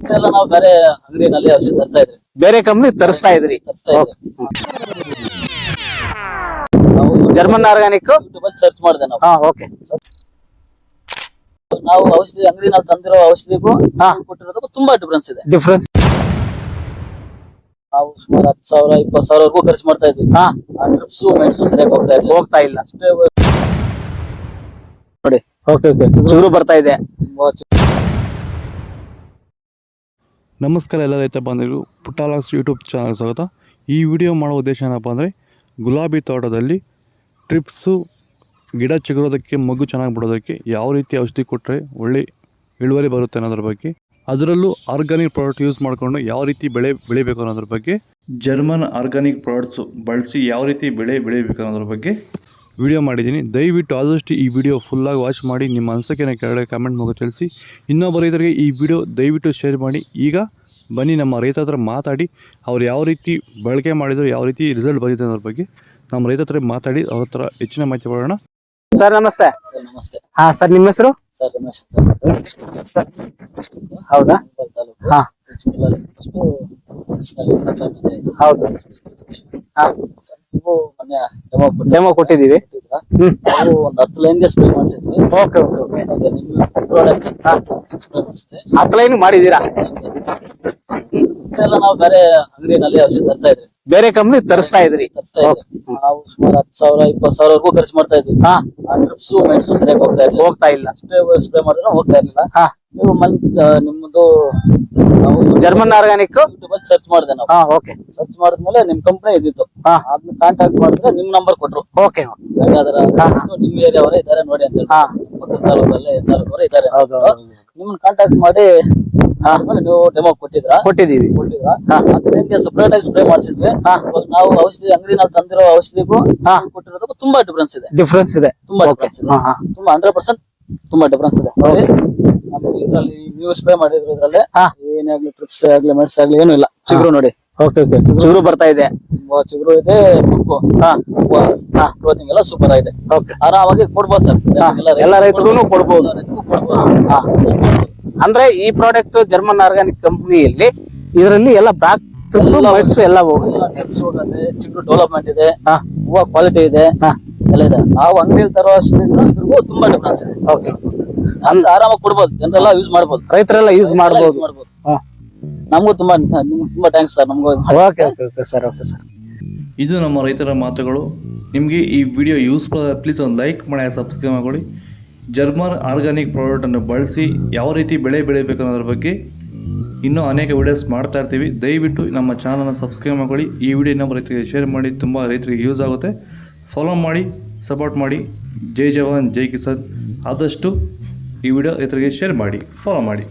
ಎಲ್ಲ ನಾವು ಬೇರೆ ಅಂಗಡಿನಲ್ಲಿ ಔಷಧಿ ತರ್ತಾ ಇದ್ರಿ, ಬೇರೆ ಕಂಪ್ನಿ ತರಿಸ್ತಾ ಇದ್ರಿ. ನಾವು ಜರ್ಮನ್ ಆರ್ಗಾನಿಕ್ ಯೂಟ್ಯೂಬ್ ಅಲ್ಲಿ ಸರ್ಚ್ ಮಾಡಿದೆ ನಾವು. ಓಕೆ. ನಾವು ಔಷಧಿ ಅಂಗಡಿನಲ್ಲಿ ತಂದಿರೋ ಔಷಧಿಗೂ ಕೊಟ್ಟಿರೋದಕ್ಕೂ ತುಂಬಾ ಡಿಫ್ರೆನ್ಸ್ ಇದೆ. ನಾವು ಸುಮಾರು 10,000 20,000 ಖರ್ಚು ಮಾಡ್ತಾ ಇದ್ವಿ. ಟ್ರಿಪ್ಸ್ ಮೆಣಸು ಸರಿಯಾಗಿ ಹೋಗ್ತಾ ಇಲ್ಲ ಅಷ್ಟೇ ನೋಡಿ. ಓಕೆ ಚೂರು ಬರ್ತಾ ಇದೆ. ನಮಸ್ಕಾರ ಎಲ್ಲ ರೈತ ಬಾಂಧವರು, ಪುಟ್ಟಾಲಾಕ್ಸ್ ಯೂಟ್ಯೂಬ್ ಚಾನಲ್ ಸ್ವಾಗತ. ಈ ವಿಡಿಯೋ ಮಾಡೋ ಉದ್ದೇಶ ಏನಪ್ಪ ಅಂದರೆ, ಗುಲಾಬಿ ತೋಟದಲ್ಲಿ ಟ್ರಿಪ್ಸು ಗಿಡ ಚಿಗುರೋದಕ್ಕೆ, ಮಗು ಚೆನ್ನಾಗಿ ಬಿಡೋದಕ್ಕೆ ಯಾವ ರೀತಿ ಔಷಧಿ ಕೊಟ್ಟರೆ ಒಳ್ಳೆ ಇಳುವರಿ ಬರುತ್ತೆ ಅನ್ನೋದ್ರ ಬಗ್ಗೆ, ಅದರಲ್ಲೂ ಆರ್ಗಾನಿಕ್ ಪ್ರಾಡಕ್ಟ್ ಯೂಸ್ ಮಾಡಿಕೊಂಡು ಯಾವ ರೀತಿ ಬೆಳೆ ಬೆಳಿಬೇಕು ಅನ್ನೋದ್ರ ಬಗ್ಗೆ, ಜರ್ಮನ್ ಆರ್ಗಾನಿಕ್ ಪ್ರಾಡಕ್ಟ್ಸು ಬಳಸಿ ಯಾವ ರೀತಿ ಬೆಳೆ ಬೆಳಿಬೇಕು ಅನ್ನೋದ್ರ ಬಗ್ಗೆ ವಿಡಿಯೋ ಮಾಡಿದ್ದೀನಿ. ದಯವಿಟ್ಟು ಆದಷ್ಟು ಈ ವಿಡಿಯೋ ಫುಲ್ಲಾಗಿ ವಾಚ್ ಮಾಡಿ ನಿಮ್ಮ ಅನಿಸಿಕೆನ ಕೆಳಗಡೆ ಕಮೆಂಟ್ ಮೂಲಕ ತಿಳಿಸಿ. ಇನ್ನೊಬ್ಬ ರೈತರಿಗೆ ಈ ವಿಡಿಯೋ ದಯವಿಟ್ಟು ಶೇರ್ ಮಾಡಿ. ಈಗ ಬನ್ನಿ ನಮ್ಮ ರೈತ ಹತ್ರ ಮಾತಾಡಿ, ಅವ್ರು ಯಾವ ರೀತಿ ಬಳಕೆ ಮಾಡಿದ್ರು, ಯಾವ ರೀತಿ ರಿಸಲ್ಟ್ ಬಂದಿದೆ ಅನ್ನೋದ್ರ ಬಗ್ಗೆ ನಮ್ಮ ರೈತ ಹತ್ರ ಮಾತಾಡಿ ಅವ್ರ ಹತ್ರ ಹೆಚ್ಚಿನ ಮಾಹಿತಿ ಪಡೋಣ. ಸರ್ ನಮಸ್ತೆ. ಸರ್ ನಮಸ್ತೆ. ಸರ್ ನಿಮ್ಮ ಹೆಸರು? ಸರ್ ರಮೇಶ್. ಹೌದಾ? ಹೌದು. ನೀವು ಮೊನ್ನೆ ಡೆಮೋ ಕೊಟ್ಟಿದ್ದೀವಿ. ನಾವು ಒಂದು 10 ಲೈನ್ಗೆ ಸ್ಪ್ರೇ ಮಾಡಿಸಿದ್ವಿ. ಓಕೆ. ನಿಮ್ಮ ಪ್ರಾಡಕ್ಟ್ ಸ್ಪ್ರೇ ಮಾಡಿಸಿದ್ವಿ. 10 ಲೈನ್ ಮಾಡಿದೀರಾ? ಎಲ್ಲ ನಾವು ಬೇರೆ ಅಂಗಡಿನಲ್ಲಿ ಔಷಧಿ ತರ್ತಾ ಇದ್ರಿ, ಬೇರೆ ಕಂಪ್ನಿ ತರಿಸ್ತಾ ಇದ್ರಿ. ನಾವು ಸುಮಾರು 10,000 20,000 ಖರ್ಚು ಮಾಡ್ತಾ ಇದ್ವಿ. ಟ್ರಿಪ್ಸ್ ಮೆಣಸು ಸರಿಯಾಗಿ ಹೋಗ್ತಾ ಇಲ್ಲ ಅಷ್ಟೇ ಸ್ಪ್ರೇ ಮಾಡಿದ್ರೆ ಹೋಗ್ತಾ ಇರ್ಲಿಲ್ಲ. ನೀವು ನಿಮ್ಮದು ಜರ್ಮನ್ ಆರ್ಗಾನಿಕ್ ಯೂಟ್ಯೂಬ್ ಅಲ್ಲಿ ಸರ್ಚ್ ಮಾಡಿದೆ ನಾವು. ಓಕೆ. ಸರ್ಚ್ ಮಾಡಿದ್ಮೇಲೆ ನಿಮ್ ಕಂಪನಿ ಇದ್ದಿತ್ತು, ಅದನ್ನ ಕಾಂಟ್ಯಾಕ್ಟ್ ಮಾಡಿದ್ರೆ ನಿಮ್ ನಂಬರ್ ಕೊಟ್ರು. ಓಕೆ. ಹಾಗಾದ್ರೆ ನಿಮ್ ಏರಿಯಾವರೇ ಇದಾರೆ ನೋಡಿ ಅಂತ ಹೇಳಿ, ಪಕ್ಕದ ತಾಲೂಕಲ್ಲೇ ಇದ್ದಾರೆ. ನಿಮ್ಮನ್ನ ಕಾಂಟ್ಯಾಕ್ಟ್ ಮಾಡಿ ನೀವು ಡೆಮೋ ಕೊಟ್ಟಿದ್ದೀವಿ. ಸಪರೇಟ್ ಆಗಿ ಸ್ಪ್ರೇ ಮಾಡಿಸಿದ್ವಿ. ನಾವು ಔಷಧಿ ಅಂಗಡಿನಲ್ಲಿ ತಂದಿರೋ ಔಷಧಿಗೂ ಕೊಟ್ಟಿರೋದಕ್ಕೂ ತುಂಬಾ ಡಿಫ್ರೆನ್ಸ್ ಇದೆ. ತುಂಬಾ 100% ತುಂಬಾ ಡಿಫ್ರೆನ್ಸ್ ಇದೆ. ಇದ್ರಲ್ಲಿ ನೀವು ಸ್ಪ್ರೇ ಮಾಡಿದ್ರು, ಇದ್ರಲ್ಲಿ ಏನಾಗ್ಲಿ ಟ್ರಿಪ್ಸ್ ಆಗ್ಲಿ ಮೆಣಸ್ ಆಗ್ಲಿ ಏನೂ ಇಲ್ಲ. ಚಿಗುರು ನೋಡಿ. ಓಕೆ. ಚಿಗುರು ಬರ್ತಾ ಇದೆ. ತುಂಬಾ ಚಿಗುರು ಇದೆ. ಗ್ರೋತಿಂಗ್ ಎಲ್ಲ ಸೂಪರ್ ಆಗಿದೆ. ಆರಾಮಾಗಿ ಕೊಡ್ಬೋದು ಸರ್, ಎಲ್ಲ ರೈತರು ಕೊಡ್ಬೋದು. ಅಂದ್ರೆ ಈ ಪ್ರಾಡಕ್ಟ್ ಜರ್ಮನ್ ಆರ್ಗಾನಿಕ್ ಕಂಪನಿಯಲ್ಲಿ ಇದರಲ್ಲಿ ಎಲ್ಲ ಬ್ಯಾಕ್ ಎಲ್ಲ ಹೋಗುತ್ತೆ. ಚಿಗುರು ಡೆವಲಪ್ಮೆಂಟ್ ಇದೆ, ಹೂವ ಕ್ವಾಲಿಟಿ ಇದೆ, ಎಲ್ಲ ಇದೆ. ನಾವು ಅಂಗಡಿಯಲ್ಲಿ ತರೋ ಇದ್ರಿಗೂ ತುಂಬಾ ಡಿಫ್ರೆನ್ಸ್ ಇದೆ. ಓಕೆ. ಆರಾಮಾಗಿ ಕೊಡ್ಬೋದು, ಜನರೆಲ್ಲ ಯೂಸ್ ಮಾಡ್ಬೋದು, ರೈತರೆಲ್ಲ ಯೂಸ್ ಮಾಡ್ಬೋದು. ನಮಗೂ ತುಂಬಾ ಥ್ಯಾಂಕ್ಸ್ ಸರ್. ನಮಗೂ ಸರ್. ಇದು ನಮ್ಮ ರೈತರ ಮಾತುಗಳು. ನಿಮಗೆ ಈ ವಿಡಿಯೋ ಯೂಸ್ಫುಲ್ ಆದರೆ ಪ್ಲೀಸ್ ಒಂದು ಲೈಕ್ ಮಾಡಿ, ಸಬ್ಸ್ಕ್ರೈಬ್ ಮಾಡಿ. ಜರ್ಮನ್ ಆರ್ಗಾನಿಕ್ ಪ್ರಾಡಕ್ಟನ್ನು ಬಳಸಿ ಯಾವ ರೀತಿ ಬೆಳೆ ಬೆಳಿಬೇಕು ಅನ್ನೋದ್ರ ಬಗ್ಗೆ ಇನ್ನೂ ಅನೇಕ ವಿಡಿಯೋಸ್ ಮಾಡ್ತಾ ಇರ್ತೀವಿ. ದಯವಿಟ್ಟು ನಮ್ಮ ಚಾನಲ್ನ ಸಬ್ಸ್ಕ್ರೈಬ್ ಮಾಡಿ. ಈ ವಿಡಿಯೋ ನಮ್ಮ ರೈತರಿಗೆ ಶೇರ್ ಮಾಡಿ, ತುಂಬ ರೈತರಿಗೆ ಯೂಸ್ ಆಗುತ್ತೆ. ಫಾಲೋ ಮಾಡಿ, ಸಪೋರ್ಟ್ ಮಾಡಿ. ಜೈ ಜವಾನ್ ಜೈ ಕಿಸಾನ್. ಆದಷ್ಟು ಈ ವಿಡಿಯೋ ರೈತರಿಗೆ ಶೇರ್ ಮಾಡಿ, ಫಾಲೋ ಮಾಡಿ.